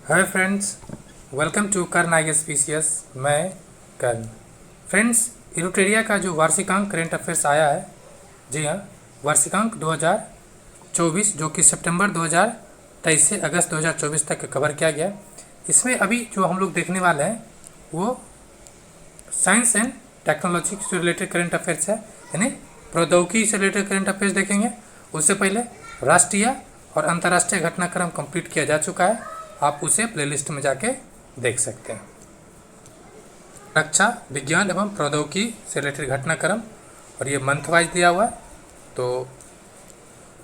Hi friends, welcome to Karn IAS मैं कर्ण। Friends, इरूटेरिया का जो वार्षिकांक करेंट अफेयर्स आया है, जी हाँ, वार्षिकांक 2024 जो कि सितंबर 2023 से अगस्त 2024 तक कवर किया गया। इसमें अभी जो हम लोग देखने वाले हैं वो साइंस एंड टेक्नोलॉजी से रिलेटेड करेंट अफेयर्स है, यानी प्रौद्योगिकी से रिलेटेड करेंट अफेयर्स देखेंगे। उससे पहले राष्ट्रीय और अंतर्राष्ट्रीय घटनाक्रम कंप्लीट किया जा चुका है, आप उसे प्लेलिस्ट में जाके देख सकते हैं। रक्षा विज्ञान एवं प्रौद्योगिकी से रिलेटेड घटनाक्रम, और ये मंथ वाइज दिया हुआ है। तो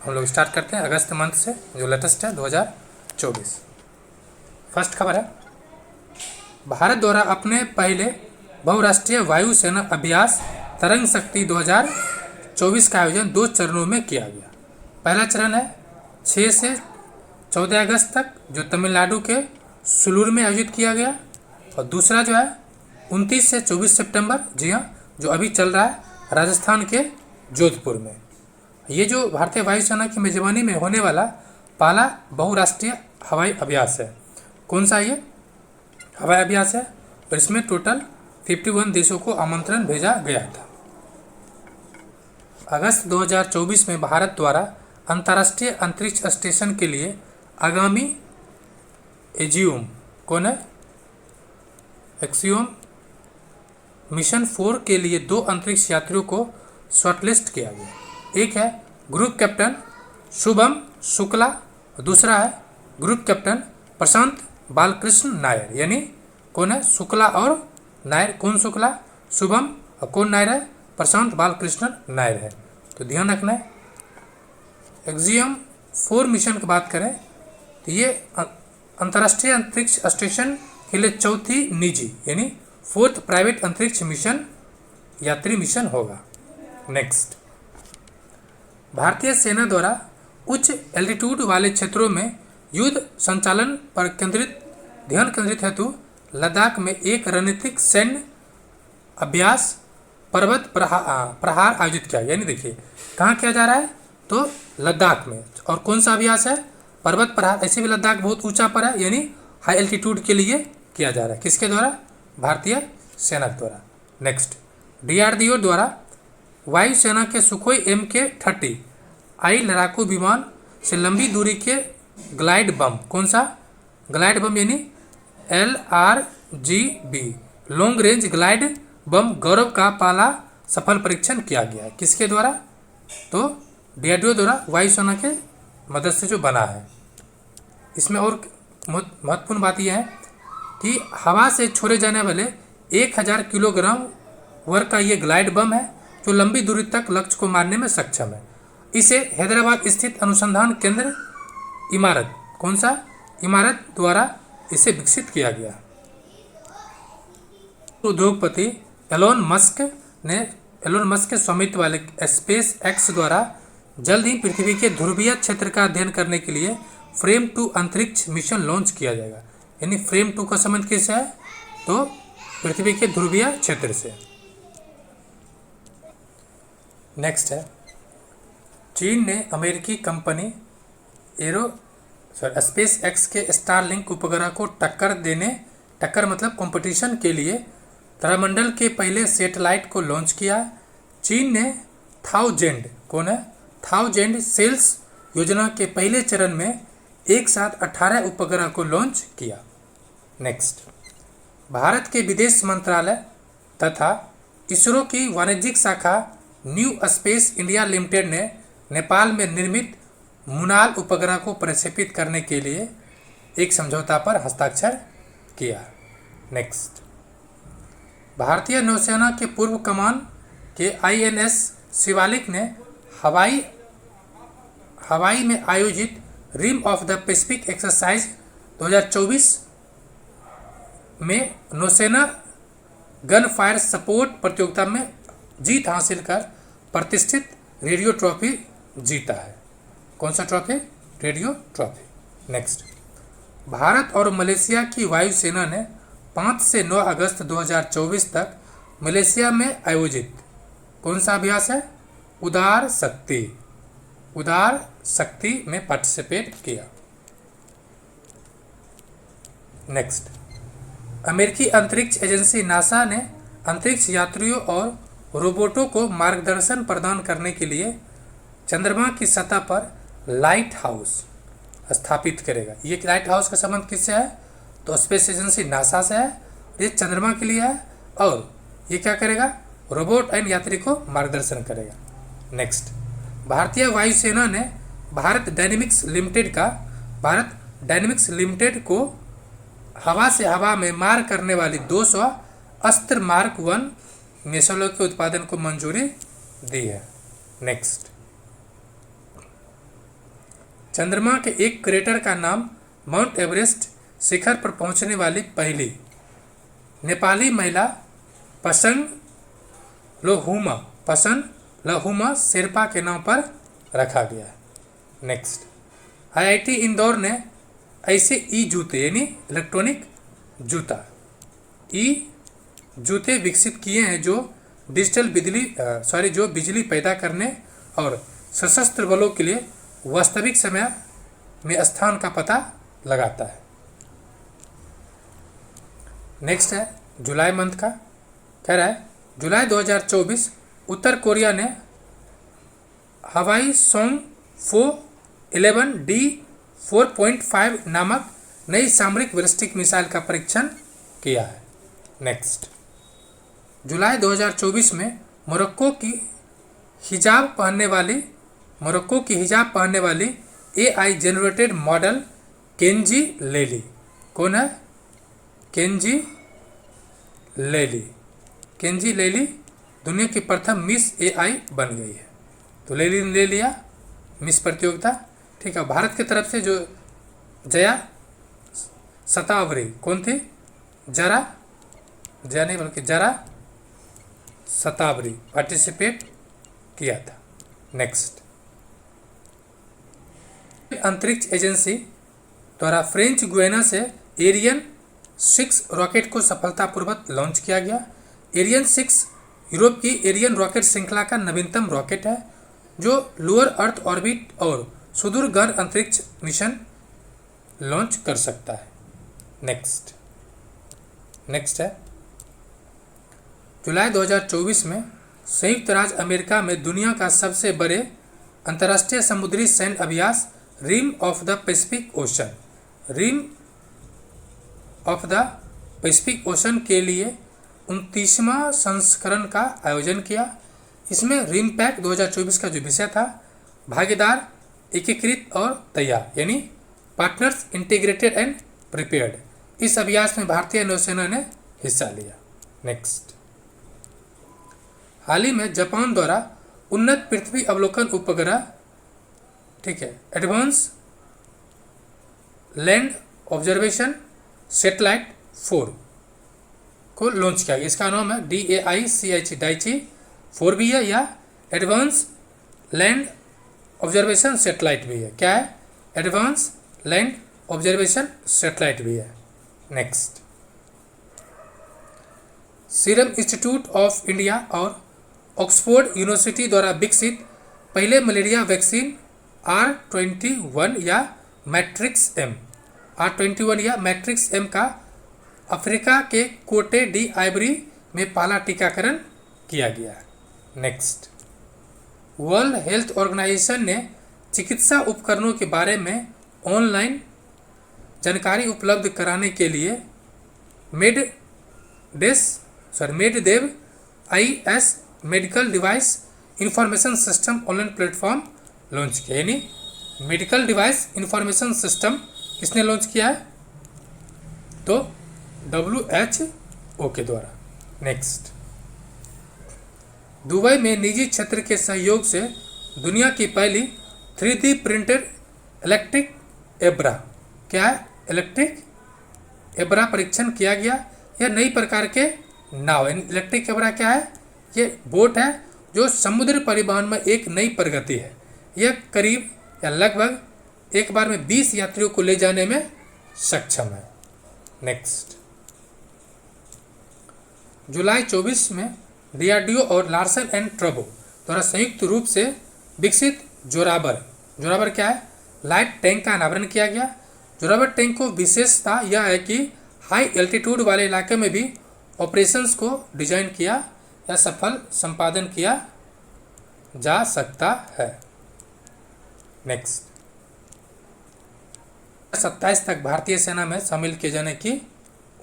हम लोग स्टार्ट करते हैं अगस्त मंथ से, जो लेटेस्ट है 2024। फर्स्ट खबर है, भारत द्वारा अपने पहले बहुराष्ट्रीय वायुसेना अभ्यास तरंग शक्ति 2024 का आयोजन 2 चरणों में किया गया। पहला चरण है 6 से 14 अगस्त तक, जो तमिलनाडु के सुलूर में आयोजित किया गया, और दूसरा जो है 29 से 24 सितंबर, जी हाँ, जो अभी चल रहा है राजस्थान के जोधपुर में। ये जो भारतीय वायुसेना की मेजबानी में होने वाला पहला बहुराष्ट्रीय हवाई अभ्यास है। कौन सा ये हवाई अभ्यास है? और इसमें टोटल 51 देशों को आमंत्रण भेजा गया था। अगस्त 2024 में भारत द्वारा अंतर्राष्ट्रीय अंतरिक्ष स्टेशन के लिए आगामी एजियम कौन है एक्सियोम मिशन 4 के लिए 2 अंतरिक्ष यात्रियों को शॉर्टलिस्ट किया गया। एक है ग्रुप कैप्टन शुभम शुक्ला, दूसरा है ग्रुप कैप्टन प्रशांत बालकृष्ण नायर। यानी कौन है शुक्ला और नायर? कौन शुक्ला? शुभम, और कौन नायर है? प्रशांत बालकृष्ण नायर है। तो ध्यान रखना है। एक्सियम 4 मिशन की बात करें तो ये अंतर्राष्ट्रीय अंतरिक्ष स्टेशन के लिए चौथी निजी यानी 4th प्राइवेट अंतरिक्ष मिशन यात्री मिशन होगा। नेक्स्ट, भारतीय सेना द्वारा उच्च एल्टीट्यूड वाले क्षेत्रों में युद्ध संचालन पर ध्यान केंद्रित हेतु लद्दाख में एक रणनीतिक सैन्य अभ्यास पर्वत प्रहार आयोजित किया। यानी देखिए कहाँ किया जा रहा है? तो लद्दाख में। और कौन सा अभ्यास है? पर्वत प्रहार। ऐसे भी लद्दाख बहुत ऊंचा पर है, यानी हाई एल्टीट्यूड के लिए किया जा रहा है। किसके द्वारा? भारतीय सेना द्वारा। नेक्स्ट, DRDO द्वारा वायुसेना के सुखोई MK-30 आई लड़ाकू विमान से लंबी दूरी के ग्लाइड बम, कौन सा ग्लाइड बम? यानी LRGB long range glide bomb Gaurav का पहला सफल परीक्षण किया गया है। किसके द्वारा? तो DRDO द्वारा वायुसेना के मदद से जो बना है। इसमें और महत्वपूर्ण बात यह है कि हवा से छोड़े जाने वाले 1000 किलोग्राम वर्ग का ये ग्लाइड बम है, जो लंबी दूरी तक लक्ष्य को मारने में सक्षम है। इसे हैदराबाद स्थित अनुसंधान केंद्र इमारत, कौन सा इमारत द्वारा इसे विकसित किया गया। उद्योगपति एलोन मस्क के स्वामित्व वाले स्पेस एक्स द्वारा जल्द ही पृथ्वी के ध्रुवीय क्षेत्र का अध्ययन करने के लिए फ्रेम 2 अंतरिक्ष मिशन लॉन्च किया जाएगा। यानी फ्रेम 2 का संबंध किससे है? तो पृथ्वी के ध्रुवीय क्षेत्र से। नेक्स्ट है, चीन ने अमेरिकी कंपनी स्पेस एक्स के स्टारलिंक उपग्रह को टक्कर मतलब कंपटीशन के लिए तारामंडल के पहले सैटेलाइट को लॉन्च किया। चीन ने थाउजेंड सेल्स योजना के पहले चरण में एक साथ 18 उपग्रह को लॉन्च किया। नेक्स्ट, भारत के विदेश मंत्रालय तथा इसरो की वाणिज्यिक शाखा न्यू स्पेस इंडिया लिमिटेड ने नेपाल में निर्मित मुनाल उपग्रह को प्रक्षेपित करने के लिए एक समझौता पर हस्ताक्षर किया। नेक्स्ट, भारतीय नौसेना के पूर्व कमान के INS शिवालिक ने हवाई में आयोजित Rim of the Pacific exercise 2024 में नौसेना गन फायर सपोर्ट प्रतियोगिता में जीत हासिल कर प्रतिष्ठित रेडियो ट्रॉफी जीता है। कौन सा trophy? Radio trophy. Next, Bharat और मलेशिया की वायुसेना ने 5 से 9 अगस्त 2024 तक मलेशिया में आयोजित कौन सा अभ्यास है? उदार शक्ति में पार्टिसिपेट किया। नेक्स्ट, अमेरिकी अंतरिक्ष एजेंसी नासा ने अंतरिक्ष यात्रियों और रोबोटों को मार्गदर्शन प्रदान करने के लिए चंद्रमा की सतह पर लाइट हाउस स्थापित करेगा। ये लाइट हाउस का संबंध किससे है? तो स्पेस एजेंसी नासा से है, ये चंद्रमा के लिए है और ये क्या करेगा? रोबोट एंड यात्री को मार्गदर्शन करेगा। नेक्स्ट, भारतीय वायुसेना ने भारत डायनेमिक्स लिमिटेड को हवा से हवा में मार करने वाली 200 अस्त्र मार्क 1 मिसाइलों के उत्पादन को मंजूरी दी है। नेक्स्ट, चंद्रमा के एक क्रेटर का नाम माउंट एवरेस्ट शिखर पर पहुंचने वाली पहली नेपाली महिला पसंग लहुमा शेरपा के नाम पर रखा गया है। नेक्स्ट, आईआईटी इंदौर ने ऐसे ई जूते यानी इलेक्ट्रॉनिक जूते विकसित किए हैं जो बिजली पैदा करने और सशस्त्र बलों के लिए वास्तविक समय में स्थान का पता लगाता है। नेक्स्ट है जुलाई मंथ का, कह रहा है जुलाई 2024 उत्तर कोरिया ने हवाई सोंग 411D 4.5 नामक नई सामरिक बैलिस्टिक मिसाइल का परीक्षण किया है। नेक्स्ट, जुलाई 2024 में मोरक्को की हिजाब पहनने वाली AI जनरेटेड मॉडल केंजी लेली, कौन है? केंजी लेली दुनिया की प्रथम मिस AI बन गई है। तो लेली ने ले लिया मिस प्रतियोगिता, ठीक है। भारत की तरफ से जो जया शतावरी कौन थी? जरा शतावरी पार्टिसिपेट किया था। नेक्स्ट, अंतरिक्ष एजेंसी द्वारा फ्रेंच गुयाना से एरियन 6 रॉकेट को सफलतापूर्वक लॉन्च किया गया। एरियन 6 यूरोप की एरियन रॉकेट श्रृंखला का नवीनतम रॉकेट है जो लोअर अर्थ ऑर्बिट और सुदूर गहन अंतरिक्ष मिशन लॉन्च कर सकता है। नेक्स्ट है जुलाई 2024 में संयुक्त राज्य अमेरिका में दुनिया का सबसे बड़े अंतर्राष्ट्रीय समुद्री सैन्य अभ्यास Rim of the Pacific ocean के लिए 29वां संस्करण का आयोजन किया। इसमें रिम पैक 2024 का जो विषय था भागीदार, एकीकृत और तैयार यानी पार्टनर्स इंटीग्रेटेड एंड प्रिपेयर्ड। इस अभ्यास में भारतीय नौसेना ने हिस्सा लिया। नेक्स्ट, हाल ही में जापान द्वारा उन्नत पृथ्वी अवलोकन उपग्रह, ठीक है, एडवांस लैंड ऑब्जर्वेशन सैटेलाइट 4 को लॉन्च किया गया। इसका नाम है डाइची 4 भी है या एडवांस लैंड ऑब्जर्वेशन सैटेलाइट भी है। क्या है? एडवांस लैंड ऑब्जर्वेशन सैटेलाइट भी है। Next, serum institute of India और ऑक्सफोर्ड यूनिवर्सिटी द्वारा विकसित पहले मलेरिया वैक्सीन R21 या मैट्रिक्स एम का अफ्रीका के कोटे डी आइवरी में पहला टीकाकरण किया गया। नेक्स्ट, वर्ल्ड हेल्थ ऑर्गेनाइजेशन ने चिकित्सा उपकरणों के बारे में ऑनलाइन जानकारी उपलब्ध कराने के लिए मेडदेव IS medical device information system online platform launch किया। यानी मेडिकल डिवाइस इंफॉर्मेशन सिस्टम किसने लॉन्च किया है? तो WHO के द्वारा। नेक्स्ट, दुबई में निजी क्षेत्र के सहयोग से दुनिया की पहली 3D प्रिंटेड इलेक्ट्रिक एब्रा, क्या है? इलेक्ट्रिक एब्रा परीक्षण किया गया। यह नई प्रकार के नाव, इलेक्ट्रिक एब्रा क्या है? ये बोट है जो समुद्र परिवहन में एक नई प्रगति है। यह करीब या लगभग एक बार में 20 यात्रियों को ले जाने में सक्षम है। नेक्स्ट, जुलाई 24 में DRDO और लार्सन एंड ट्रबो द्वारा संयुक्त रूप से विकसित जोरावर क्या है? लाइट टैंक का अनावरण किया गया। जोरावर टैंक को विशेषता यह है कि हाई एल्टीट्यूड वाले इलाके में भी ऑपरेशंस को डिजाइन किया या सफल संपादन किया जा सकता है। नेक्स्ट, 27 तक भारतीय सेना में शामिल किए जाने की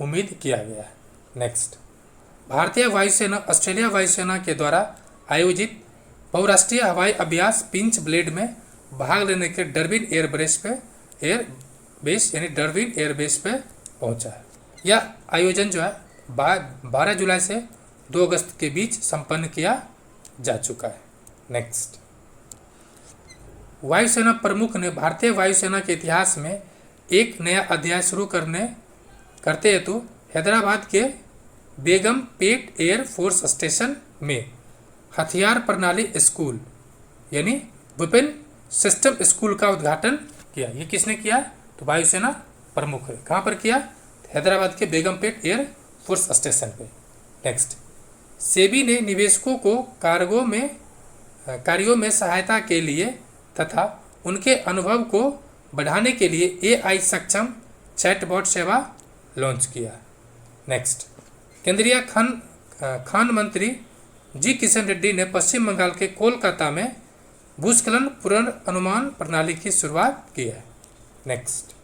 उम्मीद किया गया है। नेक्स्ट, भारतीय वायुसेना ऑस्ट्रेलिया वायुसेना के द्वारा आयोजित बहुराष्ट्रीय हवाई अभ्यास पिंच ब्लेड में भाग लेने के डरबिन एयरबेस यानी डरबिन एयरबेस पे पहुंचा है। यह आयोजन जो है 12 जुलाई से 2 अगस्त के बीच संपन्न किया जा चुका है। नेक्स्ट, वायुसेना प्रमुख ने भारतीय वायुसेना के इतिहास में एक नया अध्याय शुरू करते हेतु हैदराबाद के बेगम पेट एयर फोर्स स्टेशन में हथियार प्रणाली स्कूल यानी वेपन सिस्टम स्कूल का उद्घाटन किया। ये किसने किया? तो वायुसेना प्रमुख है। कहाँ पर किया? हैदराबाद के बेगमपेट एयर फोर्स स्टेशन पे। नेक्स्ट, सेबी ने निवेशकों को कार्यों में सहायता के लिए तथा उनके अनुभव को बढ़ाने के लिए AI सक्षम चैटबॉट सेवा लॉन्च किया। नेक्स्ट, केंद्रीय खान मंत्री जी किशन रेड्डी ने पश्चिम बंगाल के कोलकाता में भूस्खलन पूर्वानुमान प्रणाली की शुरुआत की है। नेक्स्ट,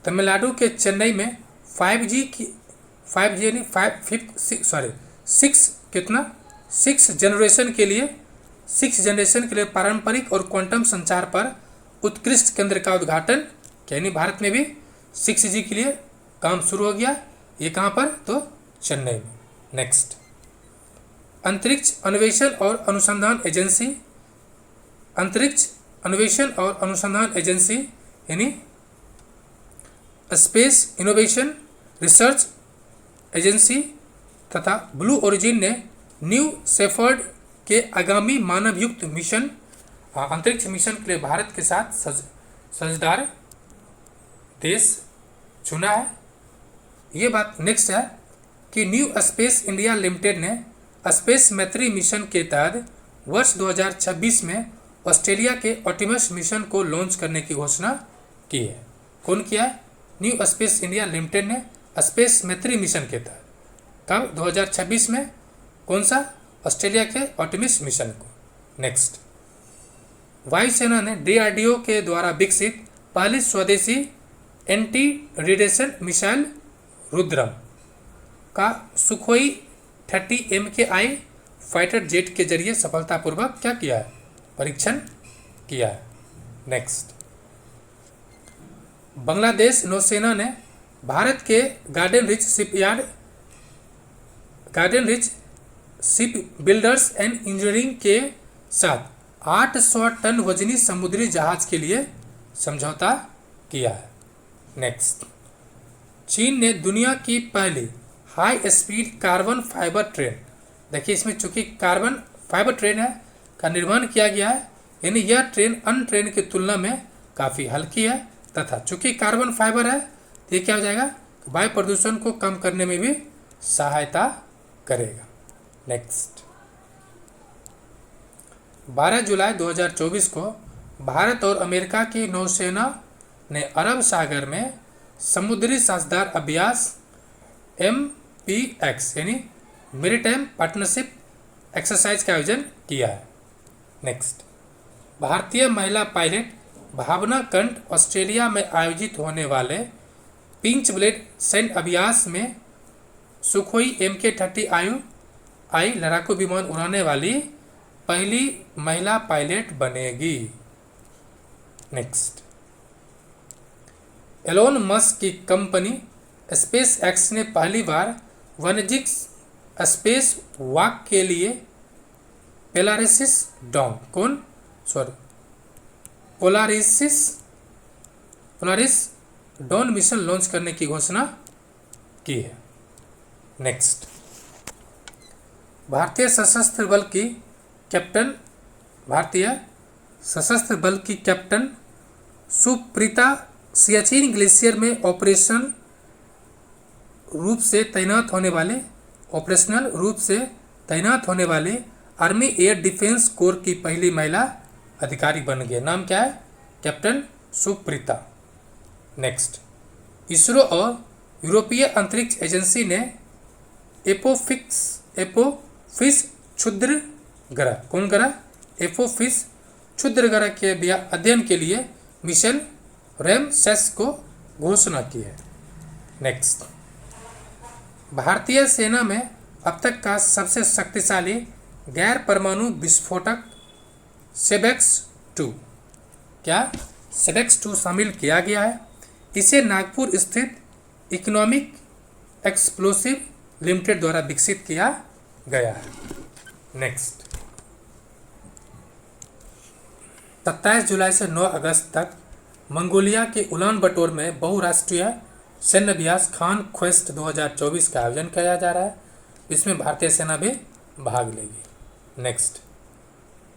तमिलनाडु के चेन्नई में 6 जनरेशन के लिए पारंपरिक और क्वांटम संचार पर उत्कृष्ट केंद्र का उद्घाटन, यानी भारत में भी 6G के लिए काम शुरू हो गया। ये कहाँ पर? तो चेन्नई में। नेक्स्ट, अंतरिक्ष अन्वेषण और अनुसंधान एजेंसी यानी स्पेस इनोवेशन रिसर्च एजेंसी तथा ब्लू ओरिजिन ने न्यू शेफर्ड के आगामी मानवयुक्त मिशन अंतरिक्ष मिशन के लिए भारत के साथ साझेदार देश चुना है। ये बात नेक्स्ट है कि न्यू स्पेस इंडिया लिमिटेड ने स्पेस मैत्री मिशन के तहत वर्ष 2026 में ऑस्ट्रेलिया के ऑप्टिमस मिशन को लॉन्च करने की घोषणा की है। कौन किया है? न्यू स्पेस इंडिया लिमिटेड ने स्पेस मैत्री मिशन के तहत। कब? 2026 में। कौन सा? ऑस्ट्रेलिया के ऑप्टिमस मिशन को। नेक्स्ट, वायुसेना ने DRDO के द्वारा विकसित पहली स्वदेशी एंटी रेडिएशन मिसाइल रुद्रम का सुखोई 30 MKI फाइटर जेट के जरिए सफलतापूर्वक क्या किया है? परीक्षण किया है। नेक्स्ट, बांग्लादेश नौसेना ने भारत के garden rich ship builders and engineering के साथ 800 टन वजनी समुद्री जहाज के लिए समझौता किया है। नेक्स्ट, चीन ने दुनिया की पहली high speed carbon fibre train, देखिए इसमें चूंकि कार्बन फाइबर ट्रेन है का निर्माण किया गया है, यानी यह ट्रेन अन्य ट्रेन की तुलना में काफ़ी हल्की है तथा चूंकि कार्बन फाइबर है तो ये क्या हो जाएगा? वायु प्रदूषण को कम करने में भी सहायता करेगा। नेक्स्ट, 12 जुलाई 2024 को भारत और अमेरिका की नौसेना ने अरब सागर में समुद्री साझेदार अभ्यास MPX यानी मैरीटाइम पार्टनरशिप एक्सरसाइज का आयोजन किया है। नेक्स्ट, भारतीय महिला पायलट भावना कंठ ऑस्ट्रेलिया में आयोजित होने वाले पिंच ब्लेड सैन्य अभ्यास में सुखोई MK-30I लड़ाकू विमान उड़ाने वाली पहली महिला पायलट बनेगी। नेक्स्ट, एलोन मस्क की कंपनी स्पेस एक्स ने पहली बार वाणिज्यिक स्पेस वॉक के लिए पोलारिस डॉन मिशन लॉन्च करने की घोषणा की है। नेक्स्ट, भारतीय सशस्त्र बल की कैप्टन सुप्रीता सियाचिन ग्लेशियर में ऑपरेशनल रूप से तैनात होने वाले आर्मी एयर डिफेंस कोर की पहली महिला अधिकारी बन गई। नाम क्या है? कैप्टन सुप्रीता। नेक्स्ट, इसरो और यूरोपीय अंतरिक्ष एजेंसी ने एपोफिस क्षुद्र ग्रह, कौन ग्रह? एपोफिस क्षुद्र ग्रह के अध्ययन के लिए मिशन रैमसेस को घोषणा की है। नेक्स्ट, भारतीय सेना में अब तक का सबसे शक्तिशाली गैर परमाणु विस्फोटक सेबेक्स-2, क्या सेबेक्स-2 शामिल किया गया है। इसे नागपुर स्थित इकोनॉमिक एक्सप्लोसिव लिमिटेड द्वारा विकसित किया गया है। नेक्स्ट, 27 जुलाई से 9 अगस्त तक मंगोलिया के उलान बटोर में बहुराष्ट्रीय सैन्य अभ्यास खान क्वेस्ट 2024 का आयोजन किया जा रहा है। इसमें भारतीय सेना भी भाग लेगी। नेक्स्ट,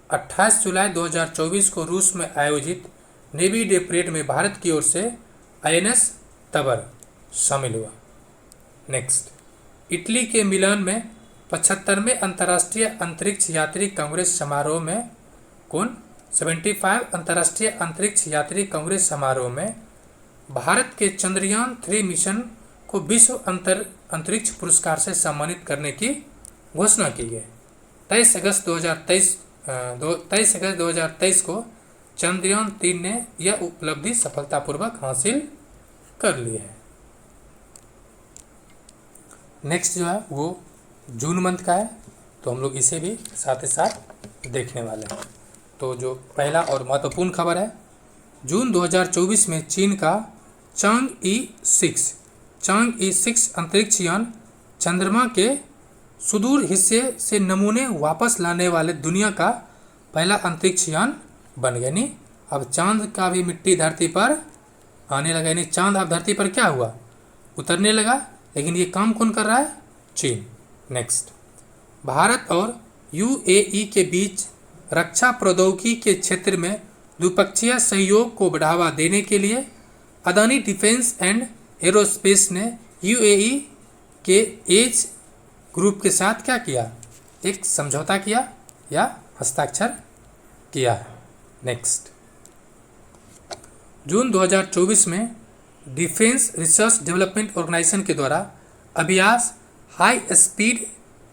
28 जुलाई 2024 को रूस में आयोजित नेवी डे परेड में भारत की ओर से INS तबर शामिल हुआ। नेक्स्ट, इटली के मिलान में 75वें अंतर्राष्ट्रीय अंतरिक्ष यात्री कांग्रेस समारोह में, कौन? 75 अंतर्राष्ट्रीय अंतरिक्ष यात्री कांग्रेस समारोह में भारत के चंद्रयान 3 मिशन को विश्व अंतरिक्ष पुरस्कार से सम्मानित करने की घोषणा की गई। 23 अगस्त 2023 को चंद्रयान 3 ने यह उपलब्धि सफलतापूर्वक हासिल कर ली है। नेक्स्ट जो है वो जून मंथ का है, तो हम लोग इसे भी साथ ही साथ देखने वाले हैं। तो जो पहला और महत्वपूर्ण खबर है, जून 2024 में चीन का चांग-ई 6 अंतरिक्ष यान चंद्रमा के सुदूर हिस्से से नमूने वापस लाने वाले दुनिया का पहला अंतरिक्ष यान बन गया। नहीं, अब चांद का भी मिट्टी धरती पर आने लगा। नहीं, चांद अब धरती पर क्या हुआ? उतरने लगा। लेकिन ये काम कौन कर रहा है? चीन। नेक्स्ट, भारत और UAE के बीच रक्षा प्रौद्योगिकी के क्षेत्र में द्विपक्षीय सहयोग को बढ़ावा देने के लिए अदानी डिफेंस एंड एरोस्पेस ने UAE के एज ग्रुप के साथ क्या किया? एक समझौता किया या हस्ताक्षर किया है। नेक्स्ट, जून 2024 में डिफेंस रिसर्च डेवलपमेंट ऑर्गेनाइजेशन के द्वारा अभ्यास high speed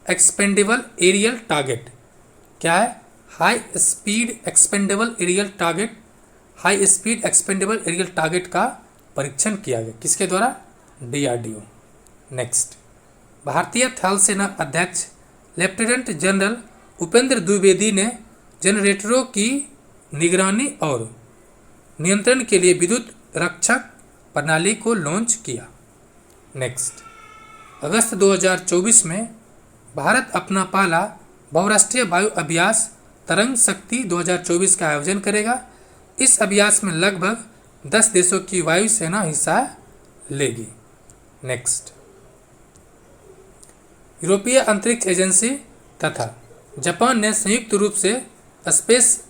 expendable aerial target, क्या है? High speed expendable aerial target का परीक्षण किया गया। किसके द्वारा? DRDO। नेक्स्ट, भारतीय थल सेना अध्यक्ष लेफ्टिनेंट जनरल उपेंद्र द्विवेदी ने जनरेटरों की निगरानी और नियंत्रण के लिए विद्युत रक्षक प्रणाली को लॉन्च किया। नेक्स्ट, अगस्त 2024 में भारत अपना पहला बहुराष्ट्रीय वायु अभ्यास तरंग शक्ति 2024 का आयोजन करेगा। इस अभ्यास में लगभग 10 देशों की वायु सेना हिस्सा लेगी। नेक्स्ट, यूरोपीय अंतरिक्ष एजेंसी तथा जापान ने संयुक्त रूप से स्पेस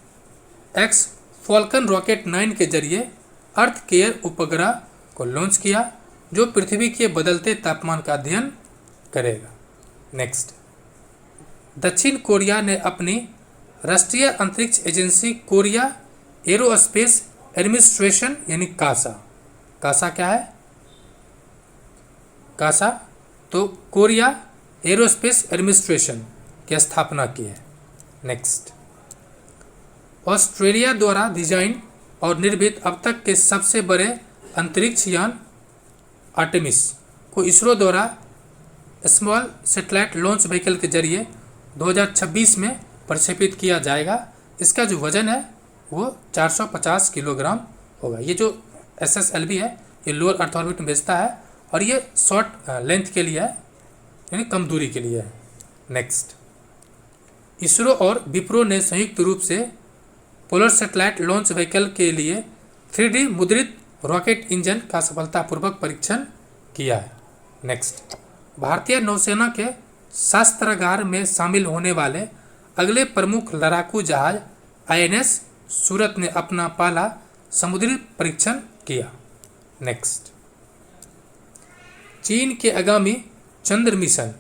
एक्स फॉल्कन रॉकेट 9 के जरिए अर्थ केयर उपग्रह को लॉन्च किया, जो पृथ्वी के बदलते तापमान का अध्ययन करेगा। नेक्स्ट, दक्षिण कोरिया ने अपनी राष्ट्रीय अंतरिक्ष एजेंसी कोरिया एरोस्पेस एडमिनिस्ट्रेशन यानी कासा क्या है? कासा तो कोरिया एरोस्पेस एडमिनिस्ट्रेशन की स्थापना की है। नेक्स्ट, ऑस्ट्रेलिया द्वारा डिजाइन और निर्मित अब तक के सबसे बड़े अंतरिक्ष यान आर्टेमिस को इसरो द्वारा स्मॉल सैटेलाइट लॉन्च व्हीकल के जरिए 2026 में प्रक्षेपित किया जाएगा। इसका जो वजन है वो 450 किलोग्राम होगा। ये जो SSLV है ये लोअर अर्थ ऑर्बिट में भेजता है और ये शॉर्ट लेंथ के लिए है, यानी कम दूरी के लिए है। नेक्स्ट, इसरो और विप्रो ने संयुक्त रूप से पोलर सैटेलाइट लॉन्च व्हीकल के लिए 3D मुद्रित रॉकेट इंजन का सफलतापूर्वक परीक्षण किया है। नेक्स्ट, भारतीय नौसेना के शस्त्रागार में शामिल होने वाले अगले प्रमुख लड़ाकू जहाज INS सूरत ने अपना पहला समुद्री परीक्षण किया। नेक्स्ट, चीन के आगामी चंद्र मिशन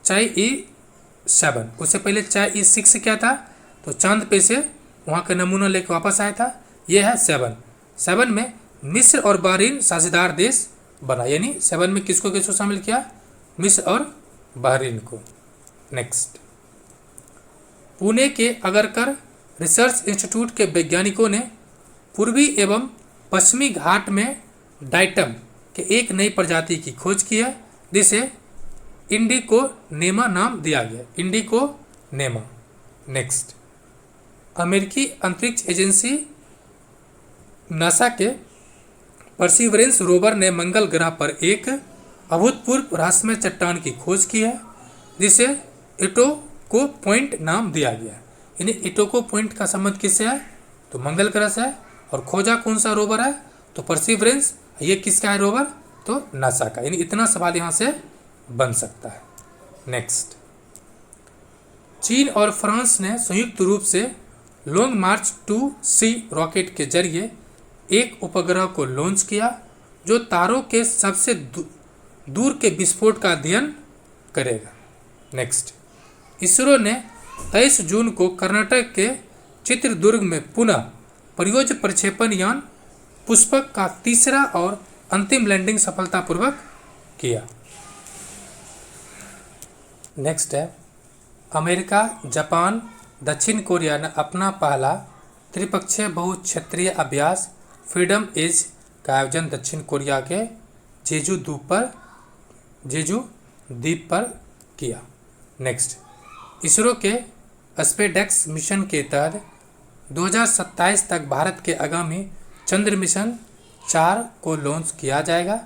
चाई-E7, उससे पहले चाई-E6 क्या था? तो चांद पे से वहाँ का नमूना लेकर वापस आया था। यह है 7 में मिस्र और बहरीन साझेदार देश बना, यानी 7 में किसको किसको शामिल किया, मिस्र और बहरीन को। नेक्स्ट, पुणे के अगरकर रिसर्च इंस्टीट्यूट के वैज्ञानिकों ने पूर्वी एवं पश्चिमी घाट में डाइटम के एक नई प्रजाति की खोज की है, जिसे इंडिकोनेमा नाम दिया गया, इंडिकोनेमा। नेक्स्ट, अमेरिकी अंतरिक्ष एजेंसी नासा के परसिवरेंस रोवर ने मंगल ग्रह पर एक अभूतपूर्व रहस्यमय चट्टान की खोज की है, जिसे इटोको पॉइंट नाम दिया गया है। यानी इटोको पॉइंट का संबंध किससे है, तो मंगल ग्रह से है, और खोजा कौन सा रोवर है, तो परसिवरेंस। ये किसका है रोवर, तो नासा का। यानी इतना सवाल यहाँ से बन सकता है। नेक्स्ट, चीन और फ्रांस ने संयुक्त रूप से लॉन्ग मार्च 2C रॉकेट के जरिए एक उपग्रह को लॉन्च किया, जो तारों के सबसे दूर के विस्फोट का अध्ययन करेगा। नेक्स्ट, इसरो ने 23 जून को कर्नाटक के चित्रदुर्ग में पुनः परियोज्य प्रक्षेपण यान पुष्पक का तीसरा और अंतिम लैंडिंग सफलतापूर्वक किया। नेक्स्ट है, अमेरिका, जापान, दक्षिण कोरिया ने अपना पहला त्रिपक्षीय बहुक्षेत्रीय अभ्यास फ्रीडम एज का आयोजन दक्षिण कोरिया के जेजू द्वीप पर किया। नेक्स्ट, इसरो के स्पेसएक्स मिशन के तहत 2027 तक भारत के आगामी चंद्र मिशन 4 को लॉन्च किया जाएगा।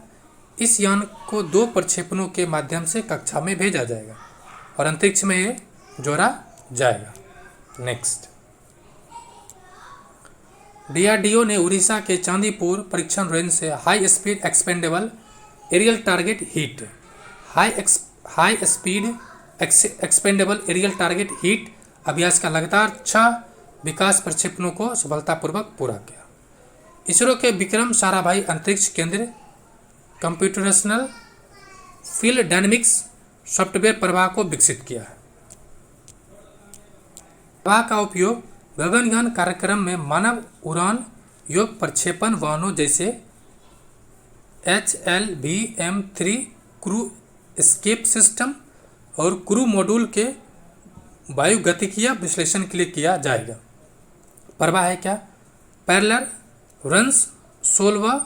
इस यान को 2 प्रक्षेपणों के माध्यम से कक्षा में भेजा जाएगा और अंतरिक्ष में ये जोड़ा जाएगा। नेक्स्ट, डीआरडीओ ने उड़ीसा के चांदीपुर परीक्षण रेंज से high speed expendable aerial target HEAT अभ्यास का लगातार 6 विकास प्रक्षेपणों को सफलतापूर्वक पूरा किया। इसरो के विक्रम साराभाई अंतरिक्ष केंद्र कंप्यूटेशनल फील्ड डायनेमिक्स सॉफ्टवेयर प्रवाह को विकसित किया है। प्रवाह का उपयोग गगनयान कार्यक्रम में मानव उड़ान योग्य प्रक्षेपण वाहनों जैसे HLVM-3 क्रू एस्केप सिस्टम और क्रू मॉड्यूल के वायुगतिकीय विश्लेषण के लिए किया जाएगा। प्रवाह है क्या, parallel runs solver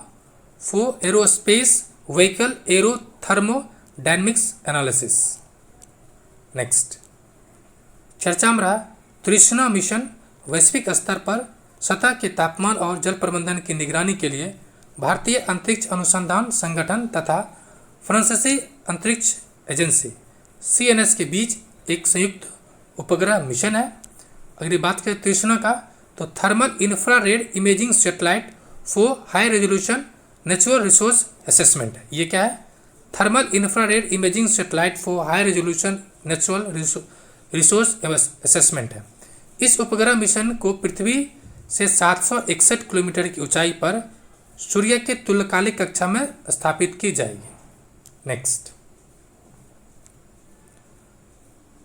for aerospace vehicle arrow thermodynamics analysis. Next, चर्चा में रहा तृष्णा मिशन वैश्विक स्तर पर सतह के तापमान और जल प्रबंधन की निगरानी के लिए भारतीय अंतरिक्ष अनुसंधान संगठन तथा फ्रांसीसी अंतरिक्ष एजेंसी CNS के बीच एक संयुक्त उपग्रह मिशन है। अगर ये बात करें तृष्णा का, तो thermal infrared imaging satellite for high resolution natural resource assessment. ये क्या है, thermal infrared imaging satellite for high resolution natural resource assessment है। इस उपग्रह मिशन को पृथ्वी से 761 किलोमीटर की ऊंचाई पर सूर्य के तुल्यकालिक कक्षा में स्थापित की जाएगी। नेक्स्ट,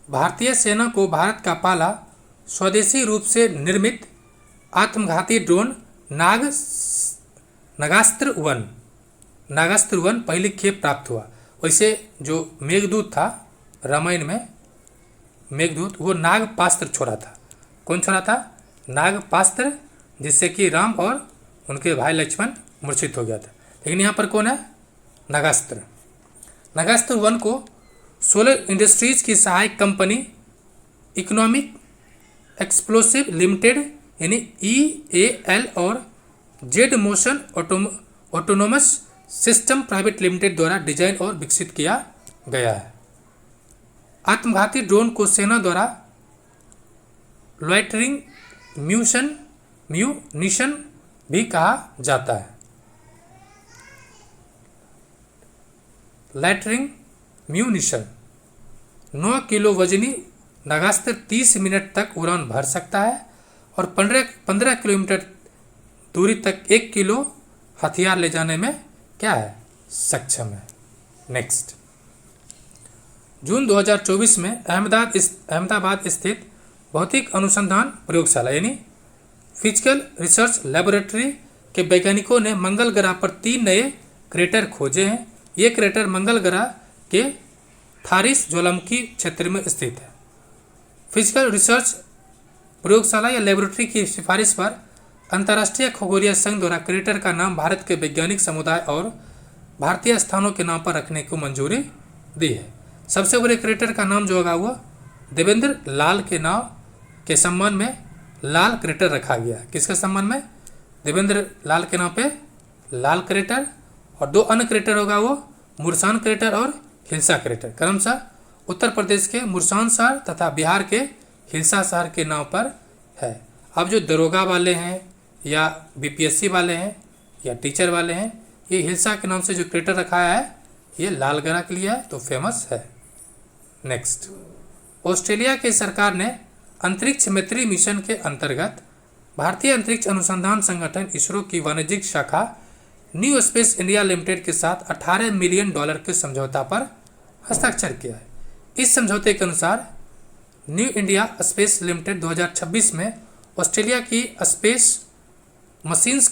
भारतीय सेना को भारत का पहला स्वदेशी रूप से निर्मित आत्मघाती ड्रोन नागास्त्र 1 पहली खेप प्राप्त हुआ। वैसे जो मेघदूत था रामायण में, मेघदूत वो नागपास्त्र छोड़ा था। कौन छोड़ा था, नागपास्त्र, जिससे कि राम और उनके भाई लक्ष्मण मूर्छित हो गया था। लेकिन यहाँ पर कौन है, नागास्त्र 1 को सोलर इंडस्ट्रीज की सहायक कंपनी इकोनॉमिक एक्सप्लोसिव लिमिटेड यानी EAL और Z motion autonomous system private limited द्वारा डिजाइन और विकसित किया गया है। आत्मघाती ड्रोन को सेना द्वारा लॉइटरिंग म्यूनिशन भी कहा जाता है। लॉइटरिंग म्यूनिशन 9 किलो वजनी नागास्त्र 30 मिनट तक उड़ान भर सकता है और 15 किलोमीटर दूरी तक 1 किलो हथियार ले जाने में क्या है, सक्षम है। नेक्स्ट, जून 2024 में अहमदाबाद स्थित भौतिक अनुसंधान प्रयोगशाला यानी फिजिकल रिसर्च लैबोरेटरी के वैज्ञानिकों ने मंगल ग्रह पर 3 नए क्रेटर खोजे हैं। ये क्रेटर मंगल ग्रह के थारिस ज्वालामुखी क्षेत्र में स्थित है। फिजिकल रिसर्च प्रयोगशाला या लेबोरेटरी की सिफारिश पर अंतर्राष्ट्रीय खगोलीय संघ द्वारा क्रेटर का नाम भारत के वैज्ञानिक समुदाय और भारतीय स्थानों के नाम पर रखने को मंजूरी दी है। सबसे बड़े क्रेटर का नाम जो होगा वो देवेंद्र लाल के नाम के सम्मान में लाल क्रेटर रखा गया। किसके सम्मान में? देवेंद्र लाल के नाम पे लाल क्रेटर। और दो अन्य क्रेटर होगा वो मुरसान क्रेटर और हिल्सा क्रेटर, क्रमशः उत्तर प्रदेश के मुरसान शहर तथा बिहार के हिल्सा शहर के नाम पर है। अब जो दरोगा वाले हैं या बीपीएससी वाले हैं या टीचर वाले हैं, ये हिल्सा के नाम से जो क्रेटर रखा है ये लाल ग्रह के लिए है, तो फेमस है। नेक्स्ट, ऑस्ट्रेलिया की सरकार ने अंतरिक्ष मैत्री मिशन के अंतर्गत भारतीय अंतरिक्ष अनुसंधान संगठन इसरो की वाणिज्यिक शाखा न्यू स्पेस इंडिया लिमिटेड के साथ $18 मिलियन के समझौता पर हस्ताक्षर किया है। इस समझौते के अनुसार न्यू इंडिया स्पेस लिमिटेड 2026 में ऑस्ट्रेलिया की स्पेस मशीन्स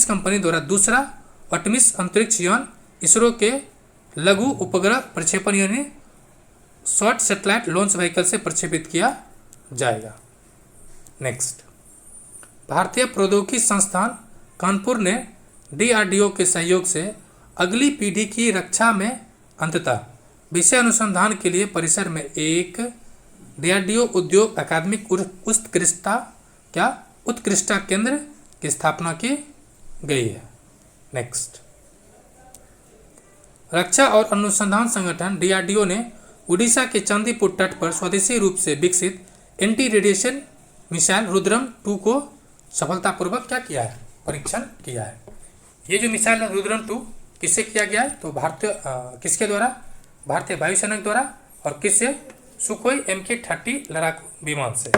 कंपनी द्वारा दूसरा आर्टेमिस अंतरिक्ष यान इसरो के लघु उपग्रह प्रक्षेपण यानी शॉर्ट सैटेलाइट लॉन्च व्हीकल से प्रक्षेपित किया जाएगा। नेक्स्ट, भारतीय प्रौद्योगिकी संस्थान कानपुर ने DRDO के सहयोग से अगली पीढ़ी की रक्षा में अंततः विषय अनुसंधान के लिए परिसर में एक DRDO उद्योग अकादमिक उत्कृष्टता केंद्र की स्थापना की गई है। नेक्स्ट, रक्षा और अनुसंधान संगठन DRDO ने उड़ीसा के चांदीपुर तट पर स्वदेशी रूप से विकसित एंटी रेडिएशन मिसाइल रुद्रम 2 को सफलतापूर्वक क्या किया है? परीक्षण किया है। ये जो मिसाइल है रुद्रम 2 किससे किया गया है? तो किसके द्वारा? भारतीय वायुसेना के द्वारा। और किससे? सुखोई MK-30 लड़ाकू विमान से।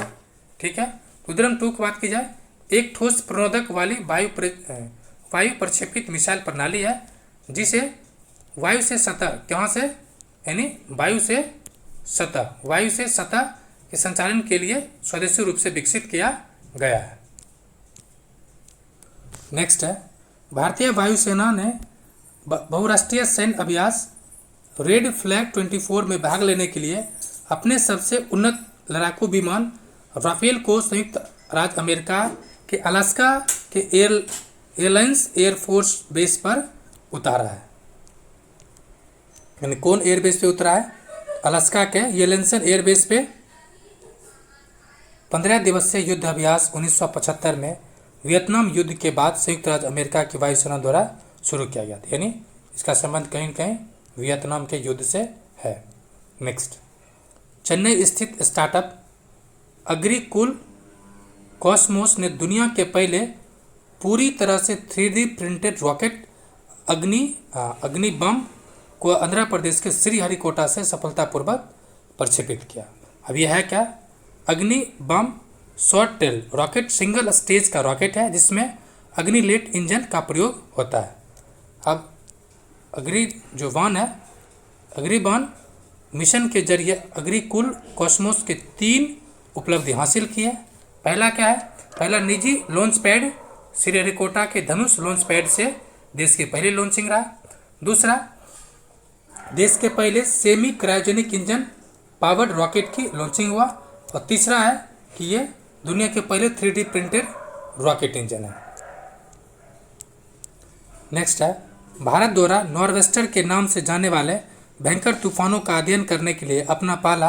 ठीक है। रुद्रम 2 की बात की जाए, एक ठोस प्रणोदक वाली वायु प्रक्षेपित मिसाइल प्रणाली है जिसे वायु से सतह, कहाँ से? यानी वायु से सतह के संचालन के लिए स्वदेशी रूप से विकसित किया गया है। नेक्स्ट है, भारतीय वायुसेना ने बहुराष्ट्रीय सैन्य अभ्यास रेड फ्लैग 24 में भाग लेने के लिए अपने सबसे उन्नत लड़ाकू विमान राफेल को संयुक्त राज्य अमेरिका के अलास्का के एयरलाइंस एयरफोर्स बेस पर उतारा है। यानी कौन एयरबेस पे उतरा है? अलास्का के येलेंसन एयरबेस पे 15 दिवसीय युद्ध अभ्यास 1975 में वियतनाम युद्ध के बाद संयुक्त राज्य अमेरिका की वायुसेना द्वारा शुरू किया गया था। यानी इसका संबंध कहीं न कहीं वियतनाम के युद्ध से है। नेक्स्ट, चेन्नई स्थित स्टार्टअप अग्रिकूल कॉस्मोस ने दुनिया के पहले पूरी तरह से 3D प्रिंटेड रॉकेट अग्निबम को आंध्र प्रदेश के श्रीहरिकोटा से सफलतापूर्वक प्रक्षेपित किया। अब यह है क्या? Agnibaan short tail rocket single stage का रॉकेट है जिसमें अग्निलेट इंजन का प्रयोग होता है। अब अग्निबाण मिशन के जरिए अग्रिकूल कॉस्मोस के 3 उपलब्धि हासिल की है। पहला क्या है? पहला निजी लॉन्च पैड श्रीहरिकोटा के धनुष लॉन्च पैड से देश की पहली लॉन्चिंग रहा। दूसरा, देश के पहले semi cryogenic engine powered rocket की लॉन्चिंग हुआ। और तीसरा है कि ये दुनिया के पहले 3D प्रिंटेड रॉकेट इंजन है। नेक्स्ट है, भारत द्वारा नॉर्वेस्टर के नाम से जाने वाले भयंकर तूफानों का अध्ययन करने के लिए अपना पहला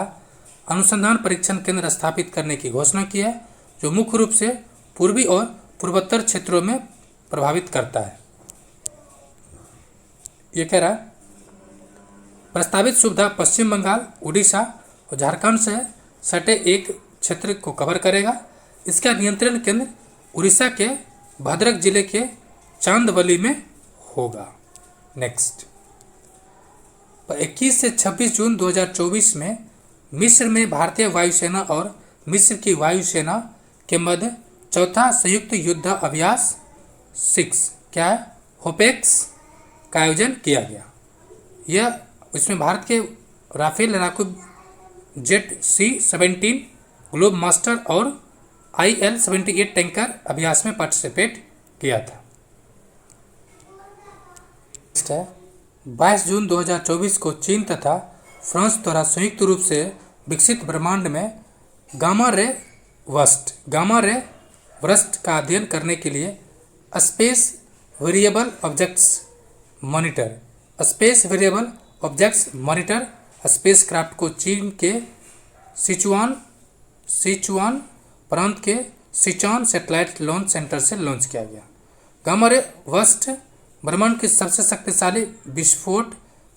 अनुसंधान परीक्षण केंद्र स्थापित करने की घोषणा की है, जो मुख्य रूप से पूर्वी और पूर्वोत्तर क्षेत्रों में प्रभावित करता है। ये कह रहा है, प्रस्तावित सुविधा पश्चिम बंगाल, उड़ीसा और झारखंड से सटे एक क्षेत्र को कवर करेगा। इसका नियंत्रण केंद्र उड़ीसा के भद्रक जिले के चांदवली में होगा। नेक्स्ट, 21 से 26 जून 2024 में मिस्र में भारतीय वायुसेना और मिस्र की वायुसेना के मध्य चौथा संयुक्त युद्ध अभ्यास 6 क्या है? होपेक्स का आयोजन किया गया। इसमें भारत के राफेल लड़ाकू जेट C-17 ग्लोब मास्टर और IL-78 टैंकर अभ्यास में पार्टिसिपेट किया था। नेक्स्ट है 22 जून 2024 को चीन तथा फ्रांस द्वारा संयुक्त रूप से विकसित ब्रह्मांड में गामा रे बर्स्ट का अध्ययन करने के लिए space variable objects monitor spacecraft को चीन के सिचुआन प्रांत के सिचुआन सैटेलाइट लॉन्च सेंटर से लॉन्च किया गया। गामा रे बर्स्ट ब्रह्मांड की सबसे शक्तिशाली विस्फोट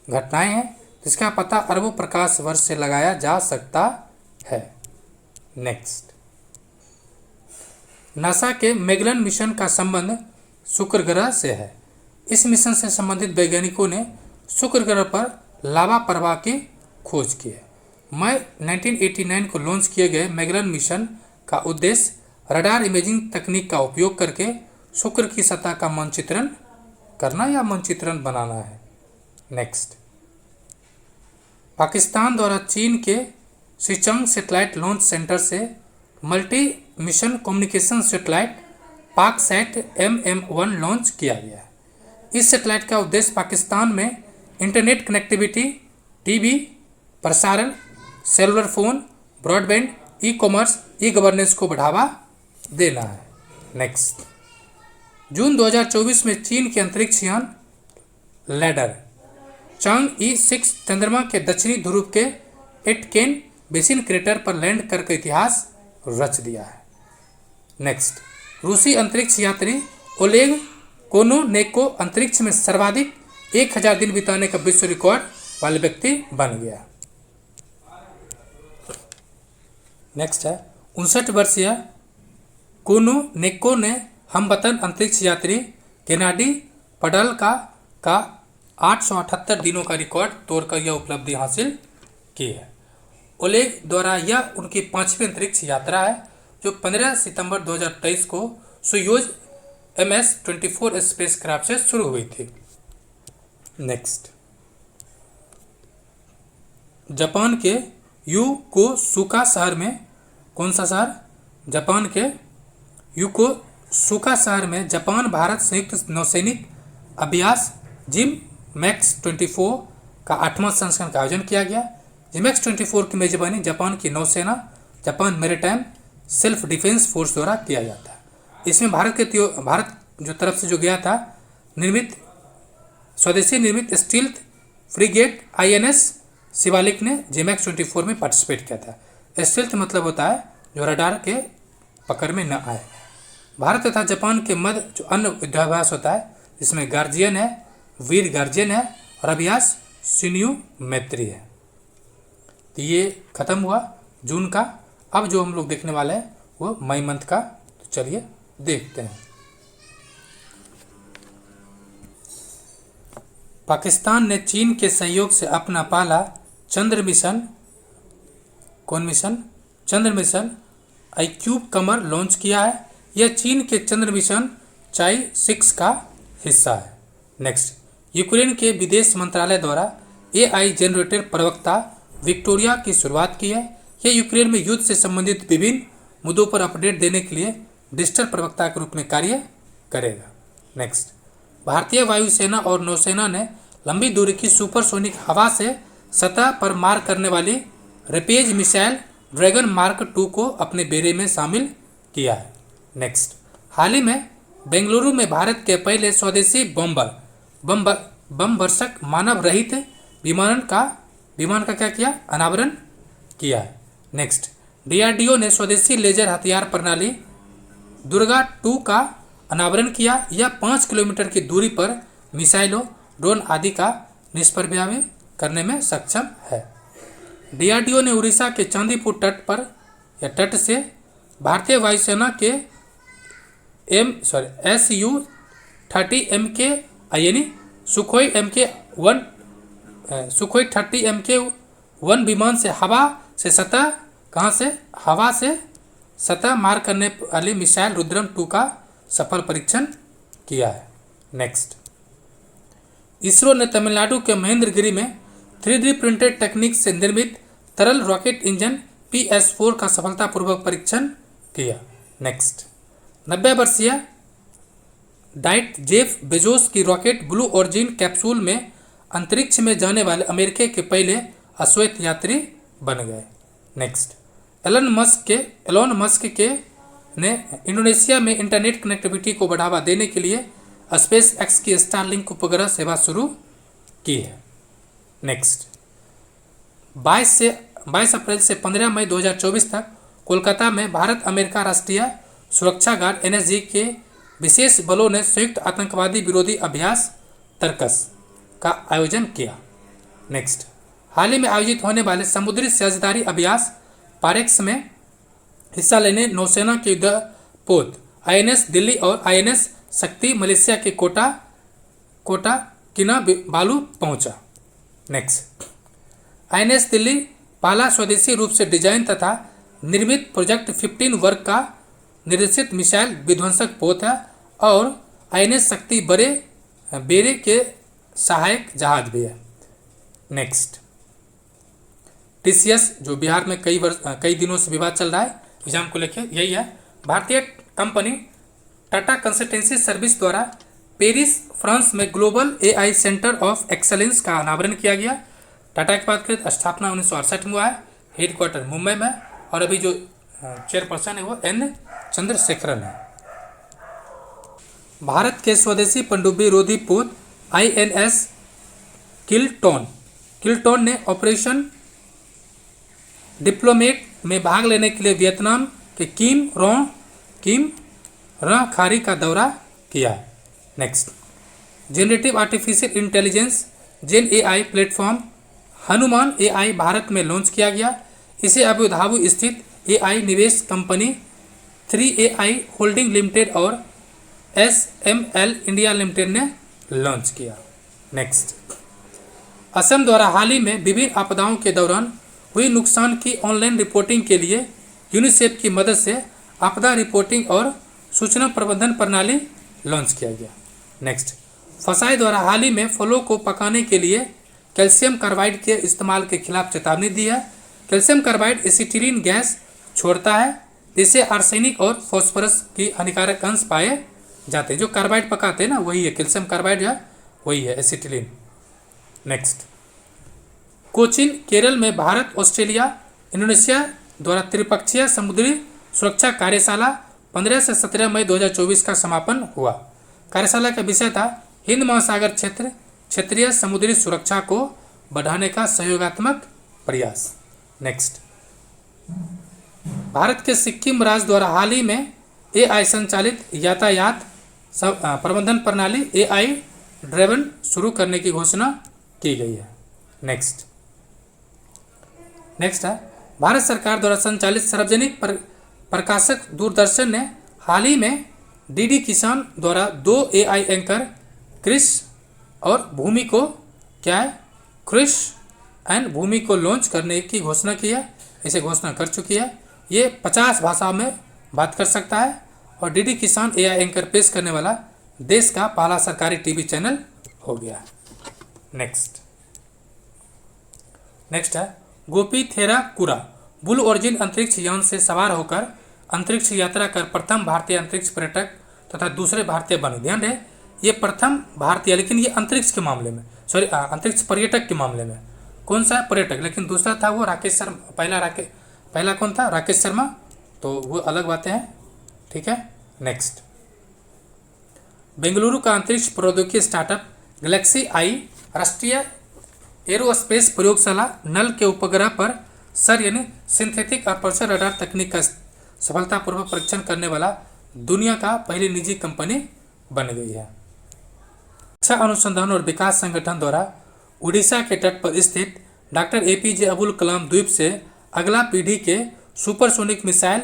घटनाएं हैं जिसका पता अरबों प्रकाश वर्ष से लगाया जा सकता है। नेक्स्ट, नासा के मैगेलन मिशन का संबंध शुक्र ग्रह से है। इस मिशन से संबंधित वैज्ञानिकों ने शुक्र ग्रह पर लावा प्रवाह की खोज की है। मई 1989 को लॉन्च किए गए मैगेलन मिशन का उद्देश्य रडार इमेजिंग तकनीक का उपयोग करके शुक्र की सतह का मानचित्रण करना या मानचित्रण बनाना है। नेक्स्ट, पाकिस्तान द्वारा चीन के सिचुआन सैटेलाइट लॉन्च सेंटर से multi mission communication satellite Paksat MM1 launch किया गया है। इस सैटेलाइट का उद्देश्य पाकिस्तान में इंटरनेट कनेक्टिविटी, टीवी प्रसारण, cellular phone, broadband, e-commerce, e-governance को बढ़ावा देना है। नेक्स्ट, जून 2024 में चीन के अंतरिक्ष यान लैडर चांग-ई 6 चंद्रमा के दक्षिणी ध्रुव के एटकेन बेसिन क्रेटर पर लैंड करके इतिहास रच दिया है। नेक्स्ट, रूसी अंतरिक्ष यात्री ओलेग कोनोनेको अंतरिक्ष में सर्वाधिक 1000 दिन बिताने का विश्व रिकॉर्ड वाले व्यक्ति बन गया। नेक्स्ट है 59 वर्षीय कोनोनेको ने हमवतन अंतरिक्ष यात्री गेनाडी पडल्का का 878 दिनों का रिकॉर्ड तोड़कर यह उपलब्धि हासिल की है। ओलेग द्वारा यह उनकी 5वीं अंतरिक्ष यात्रा है जो 15 सितंबर 2023 को सोयूज MS-24 स्पेसक्राफ्ट से शुरू हुई थी। नेक्स्ट, जापान के योकोसुका शहर में कौन सा शहर? जापान के योकोसुका शहर में जापान भारत संयुक्त नौसैनिक अभ्यास JIMMEX-24 का 8वां संस्करण का आयोजन किया गया। JIMMEX-24 की मेजबानी जापान की नौसेना, Japan maritime self defence force द्वारा किया जाता है। इसमें भारत जो तरफ से जो गया था स्वदेशी निर्मित स्टील्थ फ्रिगेट INS शिवालिक ने JIMMEX-24 में पार्टिसिपेट किया था। स्टील्थ मतलब होता है जो रडार के पकड़ में न आए। भारत तथा जापान के मध्य जो अन्य युद्धाभ्यास होता है जिसमें गार्जियन है, वीर गार्जियन है और अभ्यास शिन्यू मैत्री है। तो ये खत्म हुआ जून का। अब जो हम लोग देखने वाले हैं वो मई मंथ का, तो चलिए देखते हैं। पाकिस्तान ने चीन के सहयोग से अपना पहला चंद्र मिशन, कौन मिशन? चंद्र मिशन iCube कमर लॉन्च किया है। यह चीन के चंद्र मिशन चाई-6 का हिस्सा है। नेक्स्ट, यूक्रेन के विदेश मंत्रालय द्वारा AI जनरेटेड प्रवक्ता विक्टोरिया की शुरुआत की है। यह यूक्रेन में युद्ध से संबंधित विभिन्न मुद्दों पर अपडेट देने के लिए डिजिटल प्रवक्ता के रूप में कार्य करेगा। नेक्स्ट, भारतीय वायुसेना और नौसेना ने लंबी दूरी की सुपरसोनिक हवा से सतह पर मार करने वाली रेपेज मिसाइल ड्रैगन मार्क 2 को अपने बेड़े में शामिल किया है। नेक्स्ट, हाल ही में बेंगलुरु में भारत के पहले स्वदेशी बम वर्षक मानव रहित विमान का क्या किया? अनावरण किया है। नेक्स्ट, DRDO ने स्वदेशी लेजर हथियार प्रणाली दुर्गा 2 का अनावरण किया। यह 5 किलोमीटर की दूरी पर मिसाइलों, ड्रोन आदि का निष्प्रभावी करने में सक्षम है। DRDO ने उड़ीसा के चांदीपुर तट से भारतीय वायुसेना के Su-30 MK यानी सुखोई Su-30 MK-1 विमान से हवा से सतह मार करने वाली मिसाइल रुद्रम 2 का सफल परीक्षण किया है। नेक्स्ट, इसरो ने तमिलनाडु के महेंद्रगिरी में 3D प्रिंटेड तकनीक से निर्मित तरल रॉकेट इंजन PS-4 का सफलतापूर्वक परीक्षण किया। नेक्स्ट, 90 डाइट जेफ बेजोस की रॉकेट ब्लू ओरिजिन कैप्सूल में अंतरिक्ष में जाने वाले अमेरिका के पहले अश्वेत यात्री बन गए। नेक्स्ट, एलोन मस्क के ने इंडोनेशिया में इंटरनेट कनेक्टिविटी को बढ़ावा देने के लिए स्पेस एक्स की स्टारलिंक उपग्रह सेवा शुरू की है। नेक्स्ट, 22 अप्रैल से 15 मई 2024 तक कोलकाता में भारत अमेरिका राष्ट्रीय सुरक्षा गार्ड एनएसजी के विशेष बलों ने संयुक्त आतंकवादी विरोधी अभ्यास तर्कस का आयोजन किया। नेक्स्ट, हाल ही में आयोजित होने वाले समुद्री साझेदारी अभ्यास पारेक्स में हिस्सा लेने नौसेना के युद्धपोत आईएनएस दिल्ली और आईएनएस शक्ति मलेशिया के कोटा किनाबालू पहुंचा। नेक्स्ट, आईएनएस दिल्ली पहला स्वदेशी रूप से डिजाइन तथा निर्मित प्रोजेक्ट 15 वर्ग का निर्देशित मिसाइल विध्वंसक पोत है और आईएनएस शक्ति बेरे के सहायक जहाज भी है। नेक्स्ट, टीसीएस जो बिहार में कई दिनों से विवाद चल रहा है एग्जाम को लेकर, यही है। भारतीय कंपनी टाटा कंसल्टेंसी सर्विस द्वारा पेरिस फ्रांस में global AI centre of excellence का अनावरण किया गया। टाटा की बात करें तो स्थापना 1968 में हुआ है, हेडक्वार्टर मुंबई में, और अभी जो चेयरपर्सन है वो एन चंद्रशेखरन है। भारत के स्वदेशी पनडुब्बी रोधी पोत आईएनएस किल्टोन ने ऑपरेशन डिप्लोमेट में भाग लेने के लिए वियतनाम के किम रॉ खारी का दौरा किया। Next, generative artificial intelligence Gen AI platform Hanuman AI Bharat में लॉन्च किया गया। इसे अबू धाबी स्थित एआई निवेश कंपनी 3AI होल्डिंग लिमिटेड और SML इंडिया लिमिटेड ने लॉन्च किया। नेक्स्ट, असम द्वारा हाल ही में विभिन्न आपदाओं के दौरान हुई नुकसान की ऑनलाइन रिपोर्टिंग के लिए यूनिसेफ की मदद से आपदा रिपोर्टिंग और सूचना प्रबंधन प्रणाली लॉन्च किया गया। नेक्स्ट, फसाई द्वारा हाल ही में फलों को पकाने के लिए कैल्शियम कार्बाइड के इस्तेमाल के खिलाफ चेतावनी दी है। कैल्शियम कार्बाइड एसिटिलीन गैस छोड़ता है, जिससे आर्सेनिक और फॉस्फोरस की हानिकारक अंश पाए जाते हैं। जो कार्बाइड पकाते हैं ना वही है कैल्शियम कार्बाइड, है वही है एसिटिलीन। नेक्स्ट, कोचीन केरल में भारत ऑस्ट्रेलिया इंडोनेशिया द्वारा त्रिपक्षीय समुद्री सुरक्षा कार्यशाला 15 से 17 मई 2024 का समापन हुआ। कार्यशाला का विषय था हिंद महासागर क्षेत्रीय समुद्री सुरक्षा को बढ़ाने का सहयोगात्मक प्रयास। नेक्स्ट, भारत के सिक्किम राज्य द्वारा हाल ही में एआई संचालित यातायात प्रबंधन प्रणाली एआई ड्राइवन शुरू करने की घोषणा की गई है। नेक्स्ट है भारत सरकार द्वारा संचालित सार्वजनिक प्रकाशक दूरदर्शन ने हाल ही में डीडी किसान द्वारा 2 एआई एंकर क्रिश और भूमि को क्रिश एंड भूमि को लॉन्च करने की घोषणा की है। इसे घोषणा कर चुकी है। ये 50 भाषाओं में बात कर सकता है और डीडी किसान एआई एंकर पेश करने वाला देश का पहला सरकारी टीवी चैनल हो गया। नेक्स्ट है गोपी थेरा कुरा ब्लू ओरिजिन अंतरिक्ष यान से सवार होकर अंतरिक्ष यात्रा कर प्रथम भारतीय अंतरिक्ष पर्यटक तथा दूसरे भारतीय बने। ध्यान रहे ये प्रथम भारतीय, लेकिन ये अंतरिक्ष के मामले में अंतरिक्ष पर्यटक के मामले में कौन सा पर्यटक, लेकिन दूसरा था वो राकेश शर्मा। पहला कौन था? राकेश शर्मा, तो वो अलग बातें हैं। ठीक है। नेक्स्ट, बेंगलुरु का अंतरिक्ष प्रौद्योगिकी स्टार्टअप गैलेक्सी आई राष्ट्रीय एरोस्पेस प्रयोगशाला नल के उपग्रह पर सर यानी सिंथेटिक अपर्चर रडार तकनीक का सफलतापूर्वक परीक्षण करने वाला दुनिया का पहली निजी कंपनी बन गई है। रक्षा अनुसंधान और विकास संगठन द्वारा उड़ीसा के तट पर स्थित डॉक्टर एपीजे अब्दुल कलाम द्वीप से अगला पीढ़ी के supersonic missile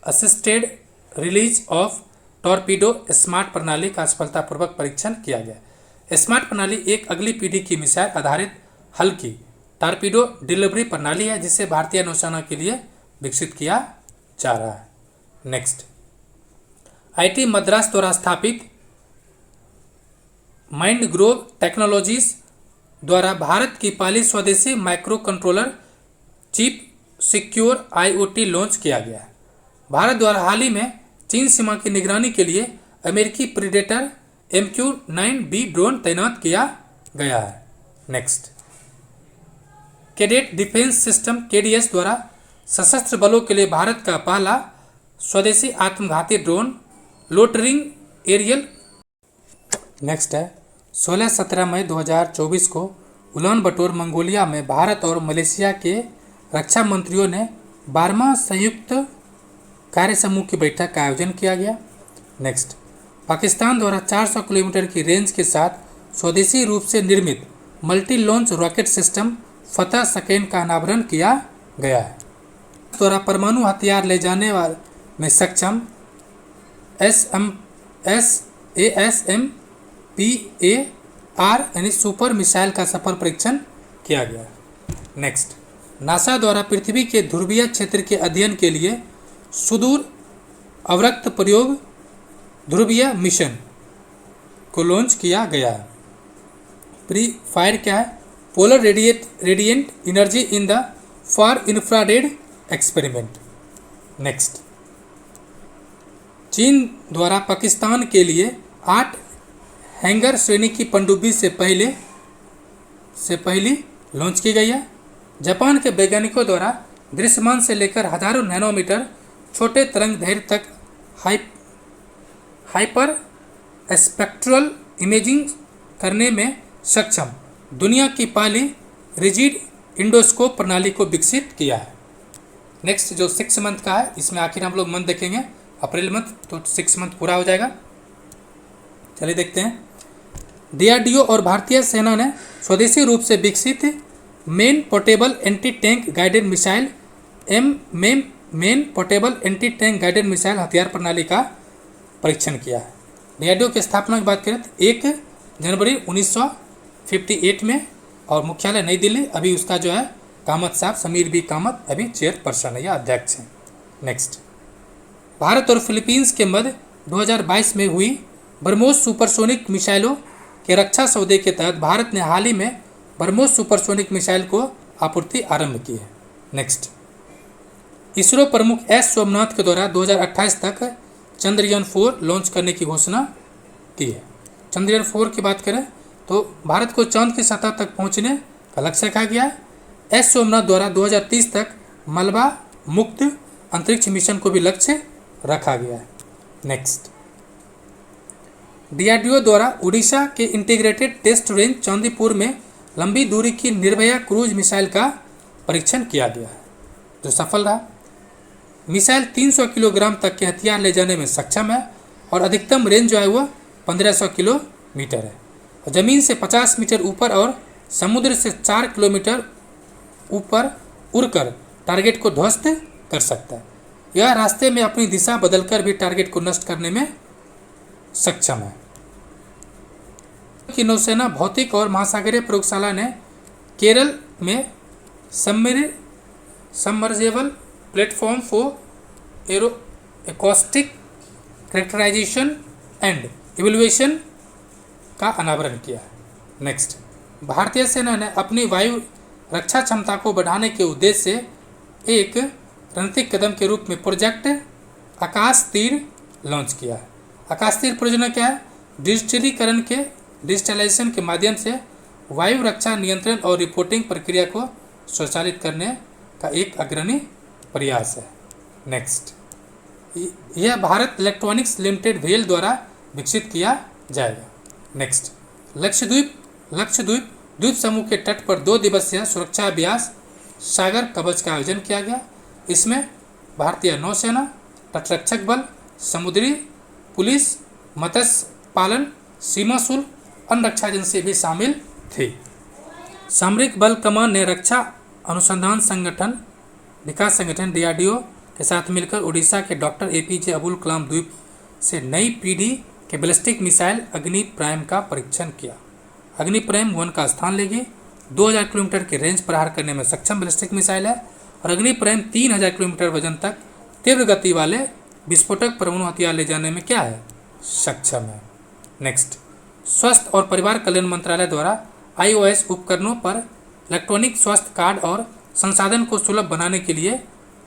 assisted release of torpedo smart प्रणाली का सफलतापूर्वक परीक्षण किया गया। स्मार्ट प्रणाली एक अगली पीढ़ी की मिसाइल आधारित हल्की टॉर्पीडो डिलीवरी प्रणाली है जिसे भारतीय नौसेना के लिए विकसित किया जा रहा है। नेक्स्ट, आईटी मद्रास द्वारा स्थापित माइंडग्रोव टेक्नोलॉजीज द्वारा भारत की पहली स्वदेशी micro controller chip secure IoT launch किया गया है। भारत द्वारा हाल ही में चीन सीमा की निगरानी के लिए अमेरिकी प्रीडेटर MQ-9B ड्रोन तैनात किया गया है। Next, cadet defence system KDS द्वारा सशस्त्र बलों के लिए भारत का पहला स्वदेशी आत्मघाती ड्रोन लोटरिंग एरियल। नेक्स्ट है 16-17 मई 2024 को उलान बटोर मंगोलिया में भारत और मलेशिया के रक्षा मंत्रियों ने 12वां संयुक्त कार्य समूह की बैठक का आयोजन किया गया। नेक्स्ट, पाकिस्तान द्वारा 400 किलोमीटर की रेंज के साथ स्वदेशी रूप से निर्मित मल्टी लॉन्च रॉकेट सिस्टम फतह सकेन का अनावरण किया गया है। द्वारा परमाणु हथियार ले जाने वाले में सक्षम ASMPAR यानी सुपर मिसाइल का सफल परीक्षण किया गया। नेक्स्ट, नासा द्वारा पृथ्वी के ध्रुवीय क्षेत्र के अध्ययन के लिए सुदूर अवरक्त प्रयोग ध्रुवीय मिशन को लॉन्च किया गया है। प्री फायर क्या है? Polar radiant energy in the far infrared experiment. Next, चीन द्वारा पाकिस्तान के लिए 8 हैंगर श्रेणी की पनडुब्बी से पहली लॉन्च की गई है। जापान के वैज्ञानिकों द्वारा दृश्यमान से लेकर हजारों नैनोमीटर छोटे तरंग दैर्घ्य तक हाइपर स्पेक्ट्रल इमेजिंग करने में सक्षम दुनिया की पहली रिजिड इंडोस्कोप प्रणाली को विकसित किया है। नेक्स्ट जो 6 मंथ का है, इसमें आखिर हम लोग मंथ देखेंगे अप्रैल मंथ, तो 6 मंथ पूरा हो जाएगा। चलिए देखते हैं। DRDO और भारतीय सेना ने स्वदेशी रूप से विकसित main portable anti tank guided missile main portable anti tank guided missile हथियार प्रणाली का परीक्षण किया है। DRDO की स्थापना की बात करें तो 1 जनवरी 1958 में और मुख्यालय नई दिल्ली। अभी उसका जो है कामत साहब समीर बी कामत अभी चेयरपर्सन है या अध्यक्ष हैं। नेक्स्ट, भारत और फिलीपींस के मध्य 2022 में हुई ब्रह्मोस सुपरसोनिक मिसाइलों के रक्षा सौदे के तहत भारत ने हाल ही में ब्रह्मोस सुपरसोनिक मिसाइल को आपूर्ति आरंभ की है। नेक्स्ट, इसरो प्रमुख S सोमनाथ के द्वारा 2028 तक चंद्रयान 4 लॉन्च करने की घोषणा की है। चंद्रयान 4 की बात करें तो भारत को चांद की सतह तक पहुंचने का लक्ष्य रखा गया है। S सोमनाथ द्वारा 2030 तक मलबा मुक्त अंतरिक्ष मिशन को भी लक्ष्य रखा गया है। नेक्स्ट, DRDO द्वारा उड़ीसा के इंटीग्रेटेड टेस्ट रेंज चांदीपुर में लंबी दूरी की निर्भया क्रूज मिसाइल का परीक्षण किया गया है, जो सफल रहा। मिसाइल 300 किलोग्राम तक के हथियार ले जाने में सक्षम है और अधिकतम रेंज जो है वह 1500 किलोमीटर है और ज़मीन से 50 मीटर ऊपर और समुद्र से 4 किलोमीटर ऊपर उड़कर टारगेट को ध्वस्त कर सकता है। यह रास्ते में अपनी दिशा बदलकर भी टारगेट को नष्ट करने में सक्षम है। की नौसेना भौतिक और महासागरीय प्रयोगशाला ने केरल में submersible platform for aero acoustic characterization and evaluation का अनावरण किया है। नेक्स्ट, भारतीय सेना ने अपनी वायु रक्षा क्षमता को बढ़ाने के उद्देश्य से एक रणनीतिक कदम के रूप में प्रोजेक्ट आकाश तीर लॉन्च किया है। आकाश तीर परियोजना क्या है? डिजिटलाइजेशन के माध्यम से वायु रक्षा नियंत्रण और रिपोर्टिंग प्रक्रिया को स्वचालित करने का एक अग्रणी प्रयास है। नेक्स्ट, यह भारत इलेक्ट्रॉनिक्स लिमिटेड भेल द्वारा विकसित किया जाएगा। नेक्स्ट, लक्षद्वीप समूह के तट पर 2 दिवसीय सुरक्षा अभ्यास सागर कवच का आयोजन किया गया। इसमें भारतीय नौसेना, तटरक्षक बल, समुद्री पुलिस, मत्स्य पालन, सीमा शुल्क, अन्य रक्षा एजेंसी भी शामिल थी। सामरिक बल कमान ने रक्षा अनुसंधान संगठन विकास संगठन DRDO के साथ मिलकर उड़ीसा के डॉक्टर APJ अबुल कलाम द्वीप से नई पीढ़ी के बैलिस्टिक मिसाइल अग्नि प्राइम का परीक्षण किया। अग्नि प्राइम 1 का स्थान लेगी। 2000 किलोमीटर की रेंज प्रहार करने में सक्षम बैलिस्टिक मिसाइल है और अग्नि प्राइम 3000 किलोमीटर वजन तक तीव्र गति वाले विस्फोटक परमाणु हथियार ले जाने में क्या है? सक्षम है। नेक्स्ट, स्वास्थ्य और परिवार कल्याण मंत्रालय द्वारा iOS उपकरणों पर इलेक्ट्रॉनिक स्वास्थ्य कार्ड और संसाधन को सुलभ बनाने के लिए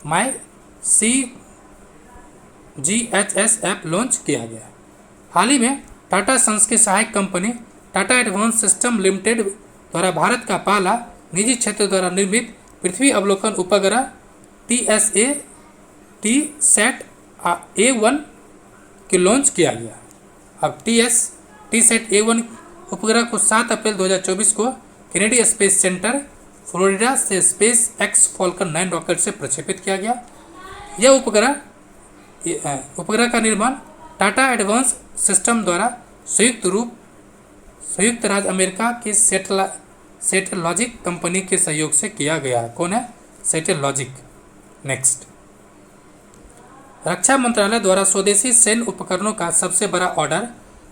MyCGHS ऐप लॉन्च किया गया। हाल ही में टाटा सन्स की सहायक company Tata advance system limited द्वारा भारत का पहला निजी क्षेत्र द्वारा निर्मित पृथ्वी अवलोकन उपग्रह टी सैट के लॉन्च किया गया। अब टी सैट A1 उपग्रह को 7 अप्रैल 2024 को कैनेडी स्पेस सेंटर फ्लोरिडा से स्पेस एक्स फॉल्कन 9 रॉकेट से प्रक्षेपित किया गया। यह उपग्रह का निर्माण टाटा एडवांस सिस्टम द्वारा संयुक्त राज्य अमेरिका की सेटेलॉजिक कंपनी के सहयोग से किया गया। कौन है? सेटेलॉजिक। नेक्स्ट, रक्षा मंत्रालय द्वारा स्वदेशी सैन्य उपकरणों का सबसे बड़ा ऑर्डर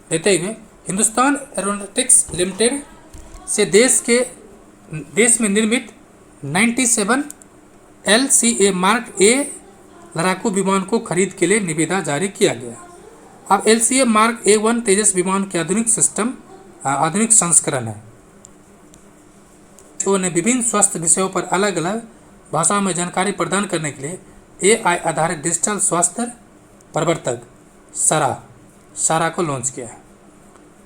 देते हुए हिंदुस्तान एरोनॉटिक्स लिमिटेड से देश में निर्मित 97 LCA मार्क A लड़ाकू विमान को खरीद के लिए निविदा जारी किया गया। अब LCA मार्क A1 तेजस विमान के आधुनिक संस्करण है। ने विभिन्न स्वास्थ्य विषयों पर अलग अलग भाषाओं में जानकारी प्रदान करने के लिए AI आधारित डिजिटल स्वास्थ्य प्रवर्तक सारा को लॉन्च किया है।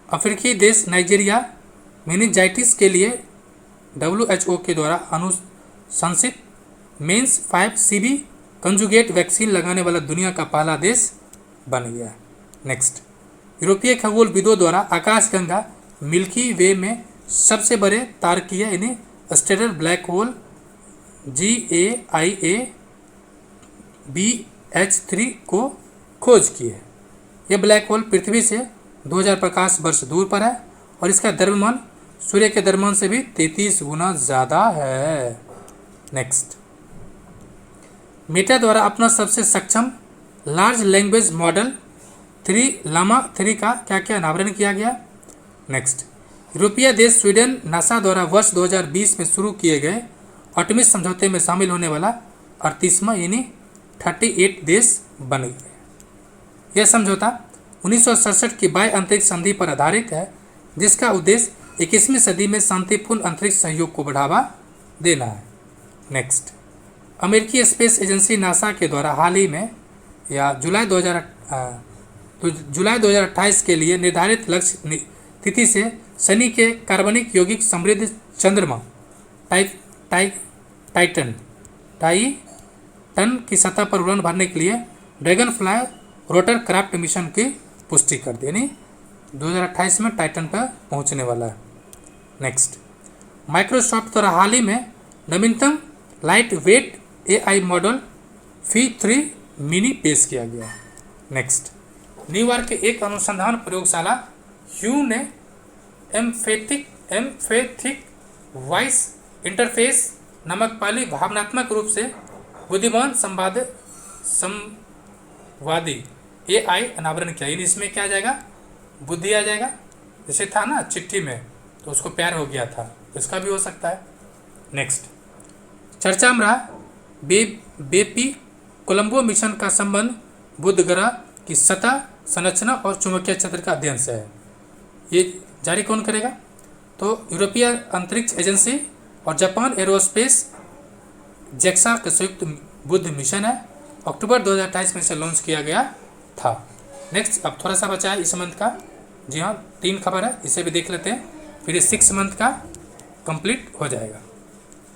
अफ्रीकी देश नाइजीरिया मेनिंजाइटिस के लिए WHO के द्वारा अनुशंसित मेंस 5CB कंजुगेट वैक्सीन लगाने वाला दुनिया का पहला देश बन गया। नेक्स्ट, यूरोपीय खगोलविदों द्वारा आकाशगंगा मिल्की वे में सबसे बड़े तारकीय यानी stellar black hole GAIA BH3 को खोज की है। यह ब्लैक होल पृथ्वी से 2000 प्रकाश वर्ष दूर पर है और इसका द्रव्यमान सूर्य के द्रव्यमान से भी 33 गुना ज़्यादा है। नेक्स्ट, मेटा द्वारा अपना सबसे सक्षम लार्ज लैंग्वेज मॉडल लामा 3 का क्या अनावरण किया गया। नेक्स्ट, यूरोपीय देश स्वीडन नासा द्वारा वर्ष 2020 में शुरू किए गए आर्टेमिस समझौते में शामिल होने वाला 38वां यानी 38 देश बन गए। यह समझौता 1967 की बाह्य अंतरिक्ष संधि पर आधारित है, जिसका उद्देश्य 21वीं सदी में शांतिपूर्ण अंतरिक्ष सहयोग को बढ़ावा देना है। नेक्स्ट, अमेरिकी स्पेस एजेंसी नासा के द्वारा हाल ही में या जुलाई 2028 के लिए निर्धारित लक्ष्य तिथि से शनि के कार्बनिक यौगिक समृद्ध चंद्रमा टाइटन की सतह पर उड़ान भरने के लिए dragon fly rotor craft mission की पुष्टि कर दी, यानी 2028 में टाइटन पर पहुंचने वाला है। नेक्स्ट, माइक्रोसॉफ्ट द्वारा हाल ही में नवीनतम light weight AI model V3 mini पेश किया गया। नेक्स्ट, न्यूयॉर्क के एक अनुसंधान प्रयोगशाला ह्यू ने एम्फेथिक वॉइस इंटरफेस नामक पहली भावनात्मक रूप से बुद्धिमान संवादी AI अनावरण किया। इसमें क्या आ जाएगा? बुद्धि आ जाएगा। जैसे था ना चिट्ठी में, तो उसको प्यार हो गया था, इसका भी हो सकता है। नेक्स्ट, चर्चा में रहा बेपी कोलंबो मिशन का संबंध बुध ग्रह की सतह संरचना और चुंबकीय क्षेत्र का अध्ययन से है। ये जारी कौन करेगा? तो यूरोपीय अंतरिक्ष एजेंसी और जापान एरोस्पेस जेक्सा का संयुक्त बुध मिशन है। अक्टूबर 2028 में से लॉन्च किया गया था। नेक्स्ट, अब थोड़ा सा बचा है इस मंथ का। जी हाँ, 3 खबर है, इसे भी देख लेते हैं, फिर 6 मंथ का कंप्लीट हो जाएगा।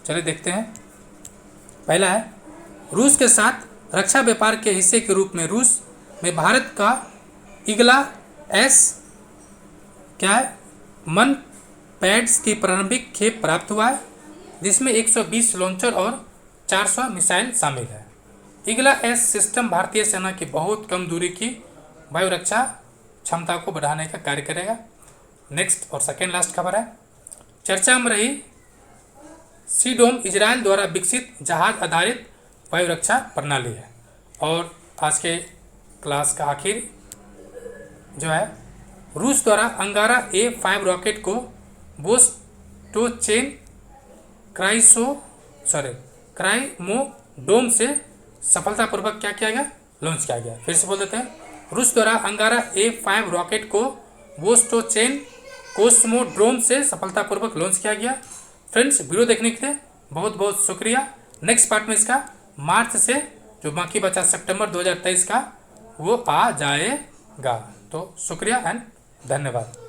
चलिए देखते हैं। पहला है, रूस के साथ रक्षा व्यापार के हिस्से के रूप में रूस में भारत का इगला S क्या है मन पैड्स की प्रारंभिक खेप प्राप्त हुआ है, जिसमें 120 लॉन्चर और 400 मिसाइल शामिल है। इगला S सिस्टम भारतीय सेना की बहुत कम दूरी की वायु रक्षा क्षमता को बढ़ाने का कार्य करेगा। नेक्स्ट और सेकेंड लास्ट खबर है, चर्चा में रही सीडोम इजराइल द्वारा विकसित जहाज आधारित वायु रक्षा प्रणाली है। और आज के क्लास का आखिर जो है, रूस द्वारा अंगारा A5 रॉकेट को बोस्टोचेन क्राइमोडोम से सफलतापूर्वक क्या किया गया? लॉन्च किया गया। फिर से बोल देते हैं, रूस द्वारा अंगारा A5 रॉकेट को बोस्टोचेन कोस्मोड्रोम से सफलतापूर्वक लॉन्च किया गया। फ्रेंड्स, वीडियो देखने के लिए बहुत बहुत शुक्रिया। नेक्स्ट पार्ट में इसका मार्च से जो बाकी बचा सितंबर 2023 का वो आ जाएगा। तो शुक्रिया एंड धन्यवाद।